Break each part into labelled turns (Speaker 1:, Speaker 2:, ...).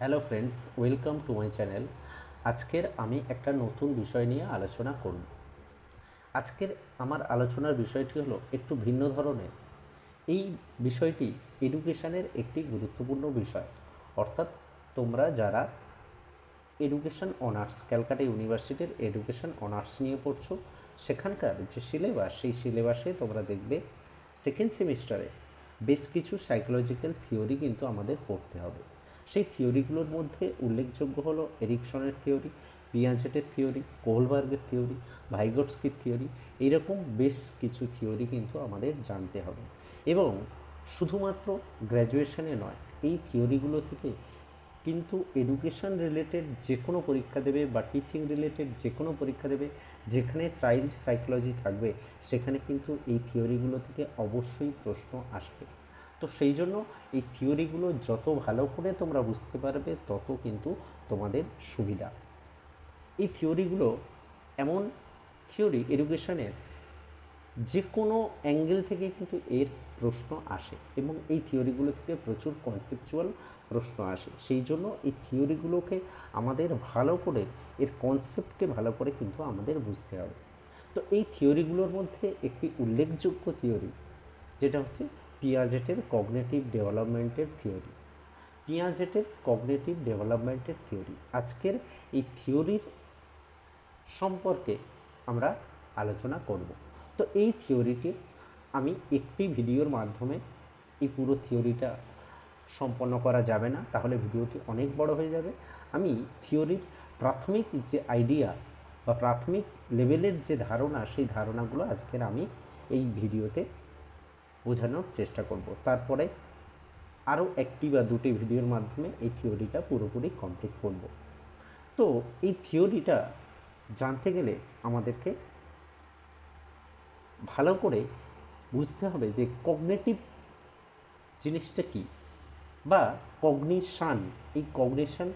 Speaker 1: Hello friends, welcome to my channel. আজকের আমি একটা নতুন বিষয় নিয়ে আলোচনা করব। আজকের আমার আলোচনার বিষয়টি হলো একটু ভিন্ন ধরনের। এই বিষয়টি এডুকেশনের একটি গুরুত্বপূর্ণ বিষয়। অর্থাৎ তোমরা যারা এডুকেশন অনার্স, ক্যালকাটা ইউনিভার্সিটির এডুকেশন অনার্স নিয়ে পড়ছো, সেখানকার যে সিলেবাস, সেই সিলেবাসে তোমরা দেখবে সেকেন্ড সেমিস্টারে বেশ কিছু সাইকোলজিক্যাল থিওরি কিন্তু আমাদের পড়তে হবে। সেই থিওরিগুলোর মধ্যে উল্লেখযোগ্য হলো এরিকসনের থিওরি, পিয়াজেটের থিওরি, কোহলবার্গের থিওরি, ভাইগটস্কির থিওরি। এইরকম বেশ কিছু থিওরি কিন্তু আমাদের জানতে হবে। এবং শুধুমাত্র গ্র্যাজুয়েশনে নয়, এই থিওরিগুলো থেকে কিন্তু এডুকেশন রিলেটেড যে কোনো পরীক্ষা দেবে বা টিচিং রিলেটেড যে কোনো পরীক্ষা দেবে, যেখানে চাইল্ড সাইকোলজি থাকবে, সেখানে কিন্তু এই থিওরিগুলো থেকে অবশ্যই প্রশ্ন আসবে। তো সেই জন্য এই থিওরিগুলো যত ভালো করে তোমরা বুঝতে পারবে, তত কিন্তু তোমাদের সুবিধা। এই থিওরিগুলো এমন থিওরি, এডুকেশনের যে কোনো অ্যাঙ্গেল থেকে কিন্তু এর প্রশ্ন আসে এবং এই থিওরিগুলো থেকে প্রচুর কনসেপচুয়াল প্রশ্ন আসে। সেই জন্য এই থিওরিগুলোকে আমাদের ভালো করে, এর কনসেপ্টকে ভালো করে কিন্তু আমাদের বুঝতে হবে। তো এই থিওরিগুলোর মধ্যে একটি উল্লেখযোগ্য থিওরি, যেটা হচ্ছে পিয়াজেটের কগনিটিভ ডেভেলপমেন্টের থিওরি। পিয়াজেটের কগনিটিভ ডেভেলপমেন্টের থিওরি, আজকের এই থিওরির সম্পর্কে আমরা আলোচনা করব। তো এই থিওরিটি আমি একটি ভিডিওর মাধ্যমে এই পুরো থিওরিটা সম্পন্ন করা যাবে না, তাহলে ভিডিওটি অনেক বড় হয়ে যাবে। আমি থিওরির প্রাথমিক যে আইডিয়া বা প্রাথমিক লেভেলের যে ধারণা, সেই ধারণাগুলো আজকের আমি এই ভিডিওতে বোঝানোর চেষ্টা করব। তারপরে আরও একটি বা দুটি ভিডিওর মাধ্যমে এই থিওরিটা পুরোপুরি কমপ্লিট করব। তো এই থিওরিটা জানতে গেলে আমাদেরকে ভালো করে বুঝতে হবে যে কগনিটিভ জিনিসটা কী, বা কগনিশান, এই কগনিশান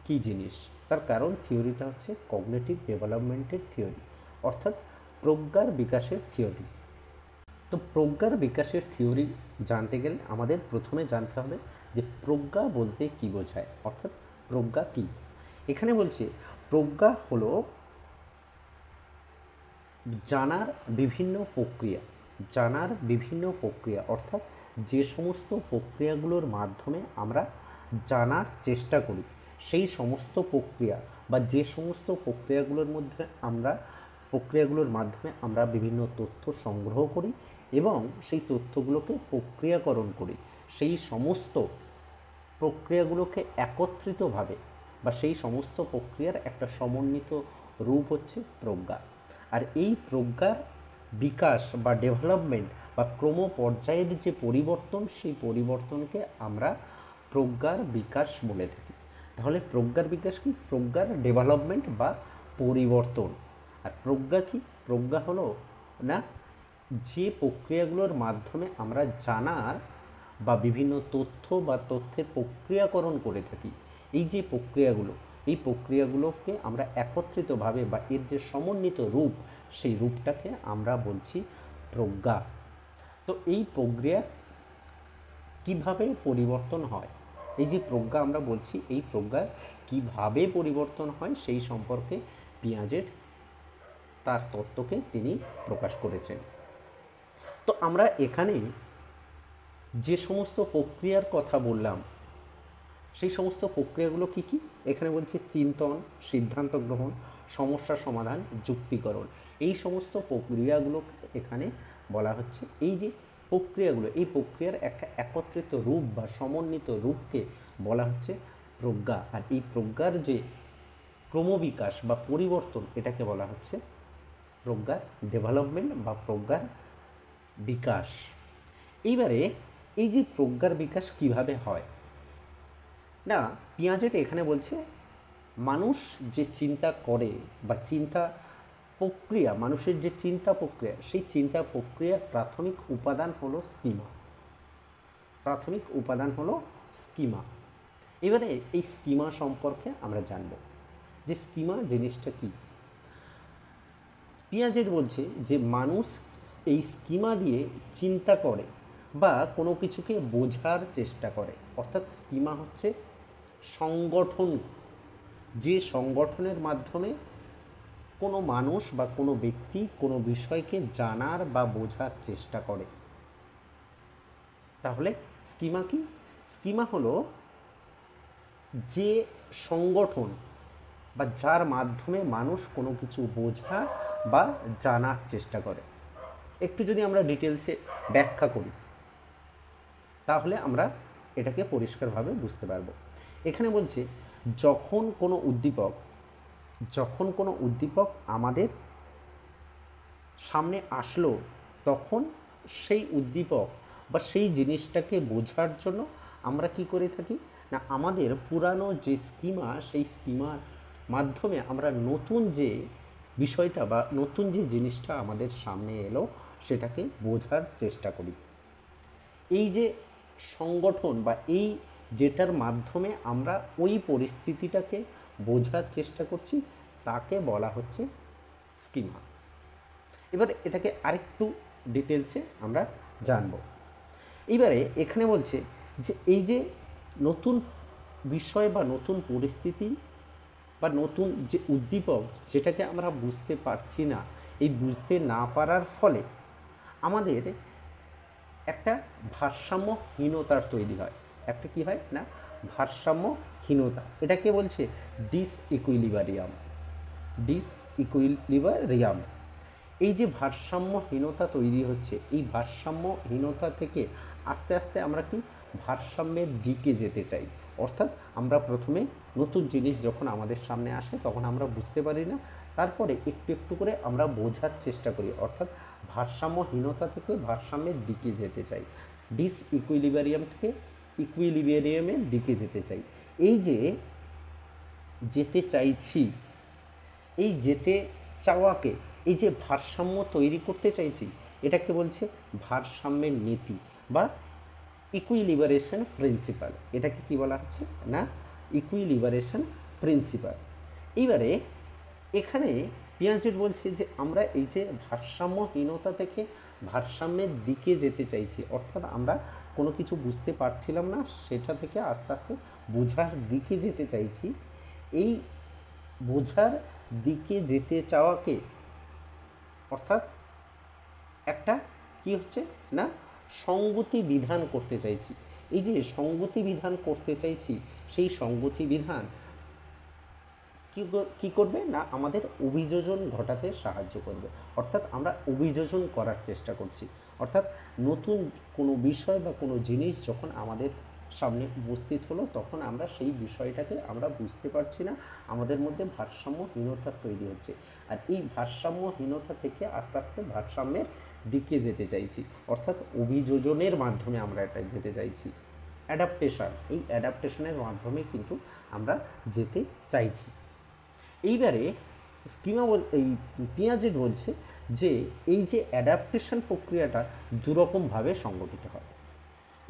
Speaker 1: কী জিনিস। তার কারণ থিওরিটা হচ্ছে কগনিটিভ ডেভেলপমেন্টের থিওরি, অর্থাৎ প্রজ্ঞার বিকাশের থিওরি। তো প্রজ্ঞার বিকাশের থিওরি জানতে গেলে আমাদের প্রথমে জানতে হবে যে প্রজ্ঞা বলতে কী বোঝায়, অর্থাৎ প্রজ্ঞা কী। এখানে বলছে প্রজ্ঞা হলো জানার বিভিন্ন প্রক্রিয়া, জানার বিভিন্ন প্রক্রিয়া, অর্থাৎ যে সমস্ত প্রক্রিয়াগুলোর মাধ্যমে আমরা জানার চেষ্টা করি, সেই সমস্ত প্রক্রিয়া বা যে সমস্ত প্রক্রিয়াগুলোর মাধ্যমে আমরা বিভিন্ন তথ্য সংগ্রহ করি এবং সেই তথ্যগুলোকে প্রক্রিয়াকরণ করি, সেই সমস্ত প্রক্রিয়াগুলোকে একত্রিতভাবে বা সেই সমস্ত প্রক্রিয়ার একটা সমন্বিত রূপ হচ্ছে প্রজ্ঞা। আর এই প্রজ্ঞার বিকাশ বা ডেভেলপমেন্ট বা ক্রম পর্যায়ের যে পরিবর্তন, সেই পরিবর্তনকে আমরা প্রজ্ঞার বিকাশ বলে থাকি। তাহলে প্রজ্ঞার বিকাশ কি? প্রজ্ঞার ডেভেলপমেন্ট বা পরিবর্তন। আর প্রজ্ঞা কি? প্রজ্ঞা হলো না যে প্রক্রিয়াগুলোর মাধ্যমে আমরা জানার বা বিভিন্ন তথ্য বা তথ্যের প্রক্রিয়াকরণ করে থাকি, এই যে প্রক্রিয়াগুলো, এই প্রক্রিয়াগুলোকে আমরা একত্রিতভাবে বা এর যে সমন্বিত রূপ, সেই রূপটাকে আমরা বলছি প্রজ্ঞা। তো এই প্রক্রিয়া কিভাবে পরিবর্তন হয়, এই যে প্রজ্ঞা আমরা বলছি, এই প্রজ্ঞা কিভাবে পরিবর্তন হয় সেই সম্পর্কে পিয়াজেট তার তত্ত্বকে তিনি প্রকাশ করেছেন। তো আমরা এখানে যে সমস্ত প্রক্রিয়ার কথা বললাম, সেই সমস্ত প্রক্রিয়াগুলো কি কি? এখানে বলছে চিন্তন, সিদ্ধান্ত গ্রহণ, সমস্যা সমাধান, যুক্তিকরণ। এই সমস্ত প্রক্রিয়াগুলোকে এখানে বলা হচ্ছে, এই যে প্রক্রিয়াগুলো, এই প্রক্রিয়ার একটা একত্রিত রূপ বা সমন্বিত রূপকে বলা হচ্ছে প্রজ্ঞা। আর এই প্রজ্ঞার যে ক্রমবিকাশ বা পরিবর্তন, এটাকে বলা হচ্ছে প্রজ্ঞার ডেভেলপমেন্ট বা প্রজ্ঞার বিকাশ। এইবারে এই যে প্রজ্ঞার বিকাশ কিভাবে হয় না, পিয়াজেট এখানে বলছে মানুষ যে চিন্তা করে বা চিন্তা প্রক্রিয়া, মানুষের যে চিন্তা প্রক্রিয়া, সেই চিন্তা প্রক্রিয়ার প্রাথমিক উপাদান হলো স্কিমা। প্রাথমিক উপাদান হলো স্কিমা। এবারে এই স্কিমা সম্পর্কে আমরা জানব যে স্কিমা জিনিসটা কি। পিয়াজেট বলছে যে মানুষ এই স্কিমা দিয়ে চিন্তা করে বা কোনো কিছুকে বোঝার চেষ্টা করে, অর্থাৎ স্কিমা হচ্ছে সংগঠন, যে সংগঠনের মাধ্যমে কোনো মানুষ বা কোনো ব্যক্তি কোনো বিষয়কে জানার বা বোঝার চেষ্টা করে। তাহলে স্কিমা কি? স্কিমা হলো যে সংগঠন বা যার মাধ্যমে মানুষ কোনো কিছু বোঝা বা জানার চেষ্টা করে। একটু যদি আমরা ডিটেলসে ব্যাখ্যা করি তাহলে আমরা এটাকে পরিষ্কারভাবে বুঝতে পারবো। এখানে বলছে যখন কোনো উদ্দীপক আমাদের সামনে আসলো, তখন সেই উদ্দীপক বা সেই জিনিসটাকে বোঝার জন্য আমরা কি করে থাকি না, আমাদের পুরানো যে স্কিমা, সেই স্কিমার মাধ্যমে আমরা নতুন যে বিষয়টা বা নতুন যে জিনিসটা আমাদের সামনে এলো সেটাকে বোঝার চেষ্টা করি। এই যে সংগঠন বা এই যেটার মাধ্যমে আমরা ওই পরিস্থিতিটাকে বোঝার চেষ্টা করছি তাকে বলা হচ্ছে স্কিমা। এবার এটাকে আরেকটু ডিটেলসে আমরা জানব। এবারে এখানে বলছে যে এই যে নতুন বিষয় বা নতুন পরিস্থিতি বা নতুন যে উদ্দীপক যেটাকে আমরা বুঝতে পারছি না, এই বুঝতে না পারার ফলে আমাদের একটা ভারসাম্যহীনতার তৈরি হয়। একটা কি হয় না, ভারসাম্যহীনতা। এটাকে বলছে ডিসইকুইলিব্রিয়াম। এই যে ভারসাম্যহীনতা তৈরি হচ্ছে, এই ভারসাম্যহীনতা থেকে আস্তে আস্তে আমরা কি ভারসাম্যের দিকে যেতে চাই। অর্থাৎ আমরা প্রথমে নতুন জিনিস যখন আমাদের সামনে আসে তখন আমরা বুঝতে পারি না, তারপরে একটু একটু করে আমরা বোঝার চেষ্টা করি, অর্থাৎ ভারসাম্যহীনতা থেকে ভারসাম্যের দিকে যেতে চাই, ডিসইকুইলিব্রিয়াম থেকে ইকুইলিব্রিয়ামের দিকে যেতে চাই। এই যে যেতে চাইছি, এই যেতে চাওয়াকে, এই যে ভারসাম্য তৈরি করতে চাইছি, এটাকে বলছে ভারসাম্যের নীতি বা ইকুইলিবারেশন প্রিন্সিপাল। এটাকে কি বলা হচ্ছে না, ইকুইলিবারেশন প্রিন্সিপাল। এইবারে এখানে পিয়াজেট বলছে যে আমরা এই যে ভারসাম্যহীনতা থেকে ভারসাম্যের দিকে যেতে চাইছি, অর্থাৎ আমরা কোনো কিছু বুঝতে পারছিলাম না, সেটা থেকে আস্তে আস্তে বোঝার দিকে যেতে চাইছি। এই বোঝার দিকে যেতে চাওয়াকে অর্থাৎ একটা কি হচ্ছে না, সঙ্গতি বিধান করতে চাইছি। এই যে সঙ্গতি বিধান করতে চাইছি, সেই সঙ্গতি বিধান কি করবে না, আমাদের অভিযোজন ঘটাতে সাহায্য করবে। অর্থাৎ আমরা অভিযোজন করার চেষ্টা করছি, অর্থাৎ নতুন কোনো বিষয় বা কোনো জিনিস যখন আমাদের সামনে উপস্থিত হলো তখন আমরা সেই বিষয়টাকে আমরা বুঝতে পারছি না, আমাদের মধ্যে ভারসাম্যহীনতা তৈরি হচ্ছে। আর এই ভারসাম্যহীনতা থেকে আস্তে আস্তে ভারসাম্যের দিকে যেতে চাইছি, অর্থাৎ অভিযোজনের মাধ্যমে আমরা এটা যেতে চাইছি। অ্যাডাপ্টেশন, এই অ্যাডাপ্টেশনের মাধ্যমে কিন্তু আমরা যেতে চাইছি। এইবারে স্কিমা এই পিয়াজেট বলছে যে এই যে অ্যাডাপ্টেশন প্রক্রিয়াটা দুরকমভাবে সংগঠিত হয়।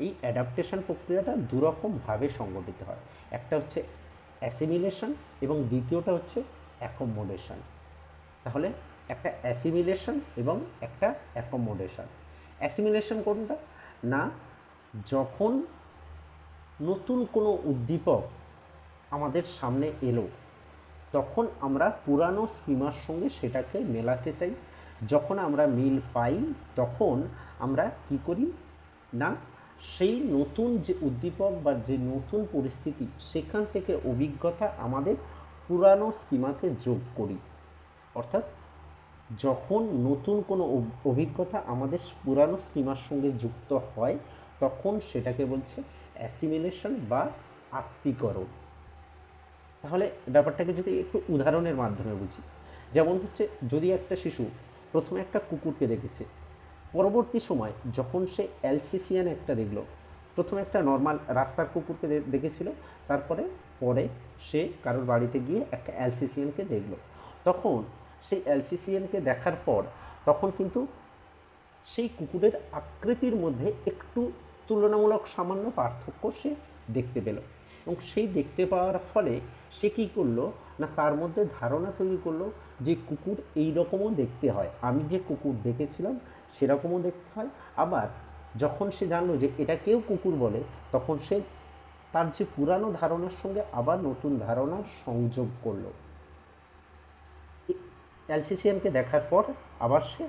Speaker 1: এই অ্যাডাপ্টেশন প্রক্রিয়াটা দুরকমভাবে সংগঠিত হয়, একটা হচ্ছে অ্যাসিমিলেশন এবং দ্বিতীয়টা হচ্ছে অ্যাকোমোডেশন। তাহলে একটা অ্যাসিমিলেশন এবং একটা অ্যাকোমোডেশন। অ্যাসিমিলেশন কোনটা না, যখন নতুন কোনো উদ্দীপক আমাদের সামনে এলো তখন আমরা পুরানো স্কিমার সঙ্গে সেটাকে মেলাতে চাই। যখন আমরা মিল পাই তখন আমরা কি করি না, সেই নতুন যে উদ্দীপক বা যে নতুন পরিস্থিতি সেখান থেকে অভিজ্ঞতা আমাদের পুরানো স্কিমাতে যোগ করি। অর্থাৎ যখন নতুন কোনো অভিজ্ঞতা আমাদের পুরানো স্কিমার সঙ্গে যুক্ত হয় তখন সেটাকে বলছে অ্যাসিমিলেশন বা আত্মীকরণ। তাহলে ব্যাপারটাকে যদি একটু উদাহরণের মাধ্যমে বুঝি, যেমন হচ্ছে যদি একটা শিশু প্রথমে একটা কুকুরকে দেখেছে, পরবর্তী সময় যখন সে অ্যালসেসিয়ান একটা দেখলো, প্রথমে একটা নর্মাল রাস্তার কুকুরকে দেখেছিল, তারপরে সে কারোর বাড়িতে গিয়ে একটা অ্যালসেসিয়ানকে দেখলো, তখন সেই অ্যালসেসিয়ানকে দেখার পর তখন কিন্তু সেই কুকুরের আকৃতির মধ্যে একটু তুলনামূলক সামান্য পার্থক্য সে দেখতে পেল, এবং সেই দেখতে পাওয়ার ফলে সে কী করলো না, তার মধ্যে ধারণা তৈরি করলো যে এটা কেউ কুকুর বলে, তখন সে জানলো যে সেই কুকুরের আকৃতির মধ্যে একটু তুলনামূলক সামান্য পার্থক্য সে দেখতে পেল, এবং সেই দেখতে পাওয়ার ফলে সে কী করলো না, তার মধ্যে ধারণা তৈরি করলো যে কুকুর এই রকমও দেখতে হয়, আমি যে কুকুর দেখেছিলাম সেরকমও দেখতে হয়। আবার যখন সে জানলো যে এটা কেউ কুকুর বলে তখন সে তার যে পুরানো ধারণার সঙ্গে আবার নতুন ধারণার সংযোগ করলো। অ্যালসেশিয়ানকে দেখার পর আবার সে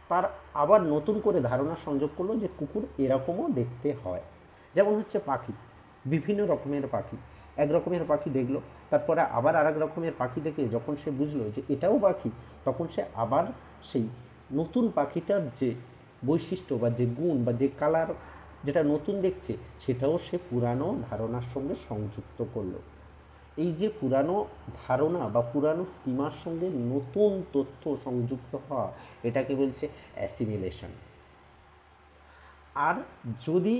Speaker 1: তার আবার নতুন করে ধারণা সংযোগ করলো যে কুকুর এরকমও দেখতে হয়। যেমন হচ্ছে পাখি, বিভিন্ন রকমের পাখি, এক রকমের পাখি দেখলো, তারপরে আবার আর এক রকমের পাখি দেখে যখন সে বুঝলো যে এটাও পাখি, তখন সে আবার সেই নতুন পাখিটার যে বৈশিষ্ট্য বা যে গুণ বা যে কালার যেটা নতুন দেখছে, সেটাও সে পুরানো ধারণার সঙ্গে সংযুক্ত করলো। এই যে পুরানো ধারণা বা পুরানো স্কিমার সঙ্গে নতুন তথ্য সংযুক্ত হওয়া, এটাকে বলছে অ্যাসিমিলেশন। আর যদি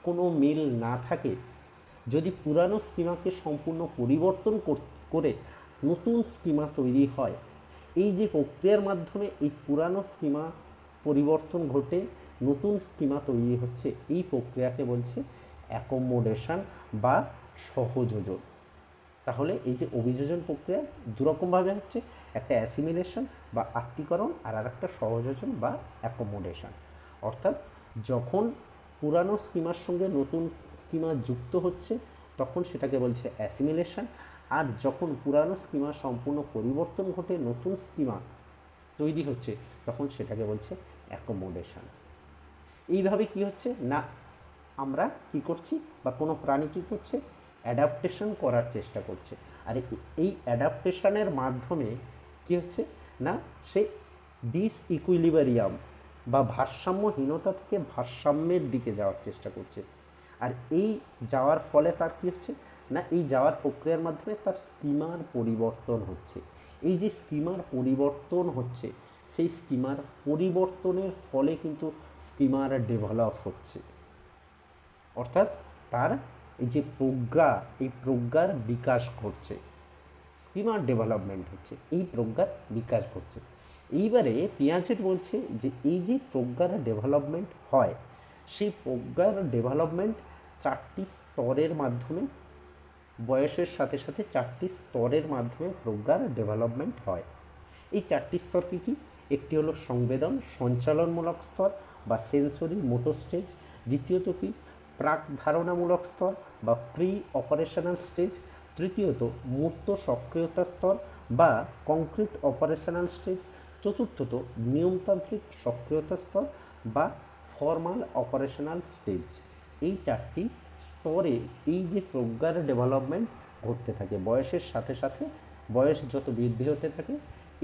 Speaker 1: কোনো মিল না থাকে, যদি পুরানো স্কিমাকে সম্পূর্ণ পরিবর্তন করে নতুন স্কিমা তৈরি হয়, এই যে প্রক্রিয়ার মাধ্যমে এই পুরানো স্কিমা পরিবর্তন ঘটে নতুন স্কিমা তৈরি হচ্ছে, এই প্রক্রিয়াকে বলছে অ্যাকোমোডেশন বা সহযোজন। তাহলে এই যে অভিযোজন প্রক্রিয়া দুরকমভাবে হচ্ছে, একটা অ্যাসিমিলেশন বা আত্মীকরণ, আর একটা সহযোজন বা অ্যাকোমোডেশন। অর্থাৎ যখন পুরানো স্কিমার সঙ্গে নতুন স্কিমা যুক্ত হচ্ছে, তখন সেটাকে বলছে অ্যাসিমিলেশন। আর যখন পুরানো স্কিমা সম্পূর্ণ পরিবর্তন ঘটে নতুন স্কিমা তৈরি হচ্ছে, তখন সেটাকে বলছে অ্যাকোমোডেশন। এইভাবে কি হচ্ছে না, আমরা কি করছি বা কোনো প্রাণী কী করছে, অ্যাডাপ্টেশন করার চেষ্টা করছে। আর এই অ্যাডাপ্টেশনের মাধ্যমে কি হচ্ছে না, সে ডিসইকুইলিব্রিয়াম বা ভারসাম্যহীনতা থেকে ভারসাম্যের দিকে যাওয়ার চেষ্টা করছে। আর এই যাওয়ার ফলে তার কী হচ্ছে না, এই যাওয়ার প্রক্রিয়ার মাধ্যমে তার স্কিমার পরিবর্তন হচ্ছে। এই যে স্কিমার পরিবর্তন হচ্ছে, সেই স্কিমার পরিবর্তনের ফলে কিন্তু স্কিমার ডেভেলপ হচ্ছে। অর্থাৎ তার এই যে প্রজ্ঞা, এই প্রজ্ঞার বিকাশ ঘটছে, স্কিমার ডেভেলপমেন্ট হচ্ছে, এই প্রজ্ঞার বিকাশ ঘটছে। এইবারে পিয়াজেট বলছে যে এই যে প্রজ্ঞার ডেভেলপমেন্ট হয়, সেই প্রজ্ঞার ডেভেলপমেন্ট চারটি স্তরের মাধ্যমে, বয়সের সাথে সাথে চারটি স্তরের মাধ্যমে প্রজ্ঞার ডেভেলপমেন্ট হয়। এই চারটি স্তর কী কী? একটি হলো সংবেদন সঞ্চালনমূলক স্তর বা সেন্সরি মোটর স্টেজ। দ্বিতীয়ত কি? প্রাক ধারণামূলক স্তর বা প্রি অপারেশনাল স্টেজ। তৃতীয়ত মূর্ত সক্রিয়তা স্তর বা কংক্রিট অপারেশনাল স্টেজ। চতুর্থত নিয়মতান্ত্রিক সক্রিয়তা স্তর বা ফর্মাল অপারেশনাল স্টেজ। এই চারটি স্তরে এই যে প্রজ্ঞার ডেভেলপমেন্ট ঘটতে থাকে বয়সের সাথে সাথে, বয়স যত বৃদ্ধি হতে থাকে,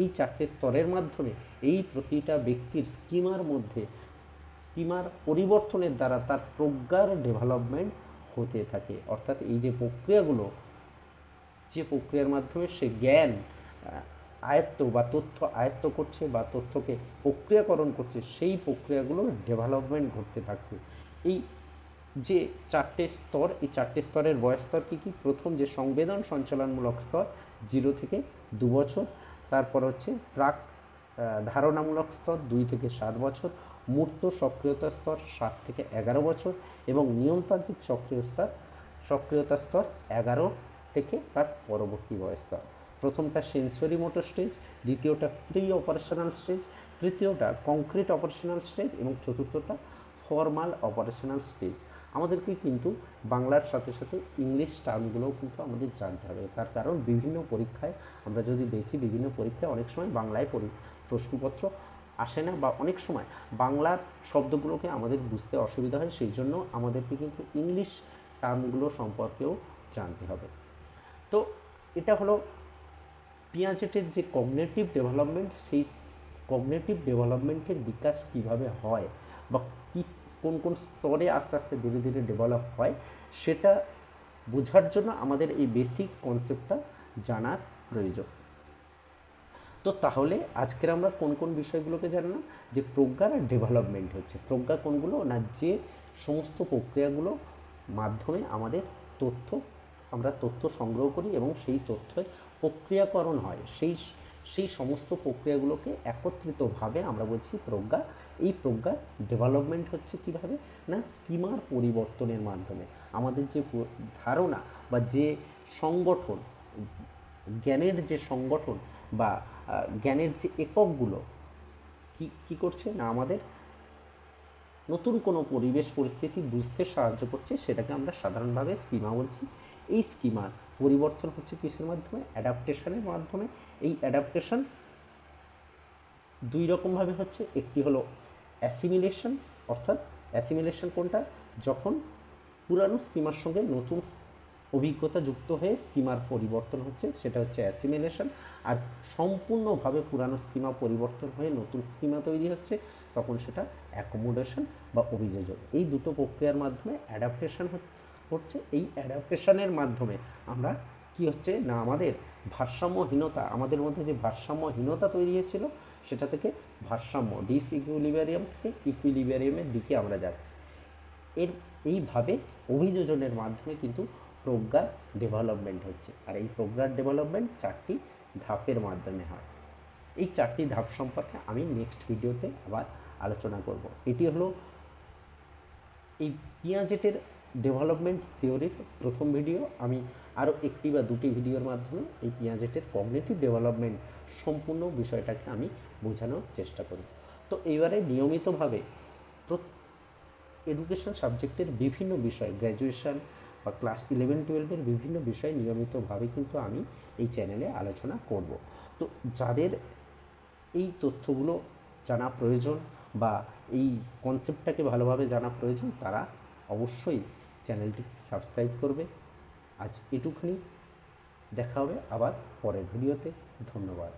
Speaker 1: এই চারটে স্তরের মাধ্যমে এই প্রতিটা ব্যক্তির স্কিমার পরিবর্তনের দ্বারা তার প্রজ্ঞার ডেভেলপমেন্ট হতে থাকে। অর্থাৎ এই যে প্রক্রিয়াগুলো, যে প্রক্রিয়ার মাধ্যমে সে জ্ঞান আয়ত্ত বা তথ্য আয়ত্ত করছে বা তথ্যকে প্রক্রিয়াকরণ করছে, সেই প্রক্রিয়াগুলোর ডেভেলপমেন্ট ঘটতে থাকবে। এই যে চারটে স্তর, এই চারটে স্তরের বয়স স্তর কী কী? প্রথম যে সংবেদন সঞ্চালনমূলক স্তর 0 থেকে 2 বছর, তারপর হচ্ছে প্রাক ধারণামূলক স্তর 2 থেকে 7 বছর, মূর্ত সক্রিয়তা স্তর 7 থেকে 11 বছর এবং নিয়মতান্ত্রিক সক্রিয়তা স্তর 11 থেকে তার পরবর্তী বয়স স্তর। প্রথমটা সেন্সরি মোটর স্টেজ, দ্বিতীয়টা প্রি অপারেশনাল স্টেজ, তৃতীয়টা কংক্রিট অপারেশনাল স্টেজ এবং চতুর্থটা ফর্মাল অপারেশনাল স্টেজ। আমাদেরকে কিন্তু বাংলার সাথে সাথে ইংলিশ টার্মগুলোও কিন্তু আমাদের জানতে হবে। তার কারণ বিভিন্ন পরীক্ষায় আমরা যদি দেখি, বিভিন্ন পরীক্ষায় অনেক সময় বাংলায় প্রশ্নপত্র আসে না, বা অনেক সময় বাংলার শব্দগুলোকে আমাদের বুঝতে অসুবিধা হয়, সেই জন্য আমাদেরকে কিন্তু ইংলিশ টার্মগুলো সম্পর্কেও জানতে হবে। তো এটা হলো পিয়াজেটের যে কগনিটিভ ডেভেলপমেন্ট, সেই কগনিটিভ ডেভেলপমেন্টের বিকাশ কিভাবে হয় বা কোন কোন স্তরে আস্তে আস্তে ধীরে ধীরে ডেভেলপ হয়, সেটা বোঝার জন্য আমাদের এই বেসিক কনসেপ্টটা জানার প্রয়োজন। তো তাহলে আজকের আমরা কোন কোন বিষয়গুলোকে জানলাম? যে প্রজ্ঞার ডেভেলপমেন্ট হচ্ছে, প্রজ্ঞা কোনগুলো না, যে সমস্ত প্রক্রিয়াগুলো মাধ্যমে আমাদের আমরা তথ্য সংগ্রহ করি এবং সেই তথ্যের প্রক্রিয়াকরণ হয়, সেই সমস্ত প্রক্রিয়াগুলোকে একত্রিতভাবে আমরা বলছি প্রজ্ঞা। এই প্রজ্ঞার ডেভেলপমেন্ট হচ্ছে কিভাবে না, স্কিমার পরিবর্তনের মাধ্যমে। আমাদের যে ধারণা বা যে সংগঠন, জ্ঞানের যে সংগঠন বা জ্ঞানের যে এককগুলো কী করছে না, আমাদের নতুন কোনো পরিবেশ পরিস্থিতি বুঝতে সাহায্য করছে, সেটাকে আমরা সাধারণভাবে স্কিমা বলছি। এই স্কিমার পরিবর্তন হচ্ছে কিসের মাধ্যমে? অ্যাডাপ্টেশনের মাধ্যমে। এই অ্যাডাপ্টেশন দুই রকমভাবে হচ্ছে। একটি হলো অ্যাসিমিলেশন, অর্থাৎ অ্যাসিমিলেশন কোনটা? যখন পুরানো স্কিমার সঙ্গে নতুন অভিজ্ঞতা যুক্ত হয়ে স্কিমার পরিবর্তন হচ্ছে, সেটা হচ্ছে অ্যাসিমিলেশন। আর সম্পূর্ণভাবে পুরানো স্কিমা পরিবর্তন হয়ে নতুন স্কিমা তৈরি হচ্ছে, তখন সেটা অ্যাকোমোডেশন বা অভিযোজন। এই দুটো প্রক্রিয়ার মাধ্যমে অ্যাডাপ্টেশন হচ্ছে। এই অ্যাডাপ্টেশনের মাধ্যমে আমরা কি হচ্ছে না, আমাদের ভারসাম্যহীনতা, আমাদের মধ্যে যে ভারসাম্যহীনতা তৈরি হয়েছিল, সেটা থেকে ভারসাম্য, ডিসইকুইলিব্রিয়াম থেকে ইকুইলিব্রিয়ামের দিকে আমরা যাচ্ছি। এইভাবে অভিযোজনের মাধ্যমে কিন্তু প্রজ্ঞার ডেভেলপমেন্ট হচ্ছে। আর এই প্রজ্ঞার ডেভেলপমেন্ট 4টি ধাপের মাধ্যমে হয়। এই 4টি ধাপ সম্পর্কে আমি নেক্সট ভিডিওতে আবার আলোচনা করব। এটি হলো এই পিয়াজেটের ডেভেলপমেন্ট থিওরির প্রথম ভিডিও। আমি আরও একটি বা দুটি ভিডিওর মাধ্যমে এই পিয়াজেটের কগনিটিভ ডেভেলপমেন্ট সম্পূর্ণ বিষয়টাকে আমি বোঝানোর চেষ্টা করি। তো এইবারে নিয়মিতভাবে এডুকেশন সাবজেক্টের বিভিন্ন বিষয়, গ্র্যাজুয়েশন বা ক্লাস 11-12-এর বিভিন্ন বিষয় নিয়মিতভাবে কিন্তু আমি এই চ্যানেলে আলোচনা করব। তো যাদের এই তথ্যগুলো জানা প্রয়োজন বা এই কনসেপ্টটাকে ভালোভাবে জানা প্রয়োজন, তারা অবশ্যই চ্যানেলটি সাবস্ক্রাইব করবে। আজ এটুকুনি, দেখা হবে আবার পরের ভিডিওতে। ধন্যবাদ।